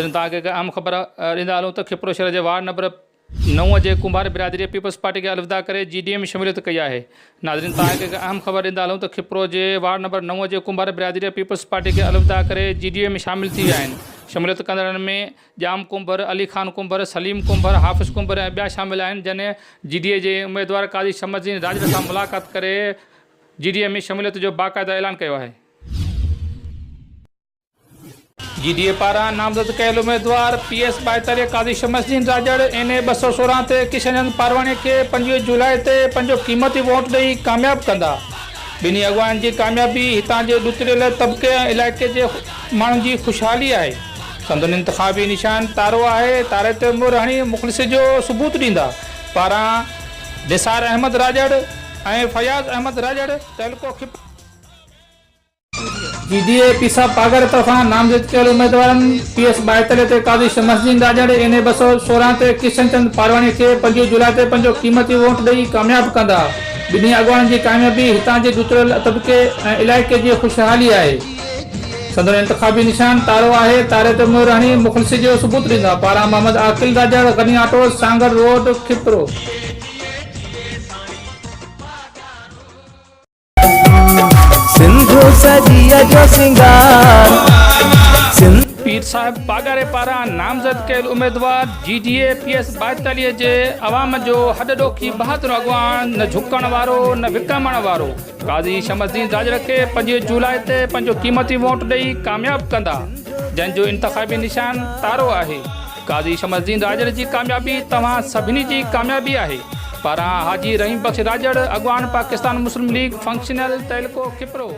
नाज़रीन तव्हांखे अहम ख़बर ॾींदा हलूं त खिपरो शहर जे वार्ड नंबर 9 जे कुंभार बिरादरी पीपल्स पार्टी खे अलविदा करे GDA में शमूलियत कई आहे। नाज़रीन तव्हांखे अहम ख़बर ॾींदा हलूं त खिपरो जे वार्ड नंबर 9 जे कुंभार बिरादरी पीपल्स पार्टी खे अलविदा करे GDA में शामिल थी विया आहिनि। शमूलियत कंदड़नि में जाम कुंभर, अली ख़ान कुंभर, सलीम कुंभर, हाफ़िज़ कुंभर ऐं ॿिया शामिल आहिनि, जंहिं GDA जे उम्मीदवार काज़ी शमसुद्दीन राजड़ सां मुलाक़ात करे GDA में शमूलियत जो बाक़ाइदा ऐलान कयो आहे। GDA पारां नामज़द कयल उम्मीदवार PS 42 काज़ी शमसुद्दीन राजड़ NA 216 ते किशनचंद पारवाणी खे 25 जुलाई ते पंहिंजो क़ीमती वोट ॾेई कामयाबु कंदा। ॿिन्ही अॻवान जी कामयाबी हितां जे ॾुतिरियल तबिके ऐं इलाइक़े जे माण्हुनि जी ख़ुशहाली आहे। संदन इंतिखाबी निशान तारो आहे। तारे ते मुहर हणी मुख़लिस जो सबूत ॾींदा। पारां निसार अहमद राजड़ ऐं फयाज़ अहमद राजड़ तहलको खिप GDA पीसा पागर तरफ़ां नामज़द कयल उम्मीदवारनि PS 42 ते काज़ी शमसुद्दीन राजड़ NA 216 ते किशनचंद पारवाणी खे 25 जुलाई ते पंहिंजो क़ीमती वोट ॾेई कामयाबु कंदा। ॿिन्ही अॻवान जी कामयाबी हितां जे ॾुतिरियल तबिके ऐं इलाइक़े जी ख़ुशहाली आहे। संदन इंतिखाबी निशान तारो आहे। तारे ते मुहर हणी मुख़लिस जो सबूत ॾींदा। पारां मोहम्मद आकिल राजड़, गनी आटो, सांगर रोड, खिपरो। सिंधु सजिया जो सिंगार पीर साहिब पागारे पारां नामज़द कयल उम्मीदवार GDA PS 42 जे अवाम जो हॾॾोखी बहादुर अॻवान, न झुकण वारो न विकामण वारो, काज़ी शमसुद्दीन राजड़ खे 25 जुलाई ते पंहिंजो क़ीमती वोट ॾेई कामयाबु कंदा, जंहिंजो इंतिखाबी निशान तारो आहे। काज़ी शमसुद्दीन राजड़ जी कामयाबी तव्हां सभिनी जी कामयाबी आहे। पारां हाजी रहीम बख़्श राजड़, अॻवान पाकिस्तान मुस्लिम लीग फंक्शनल तहलको खिपरो।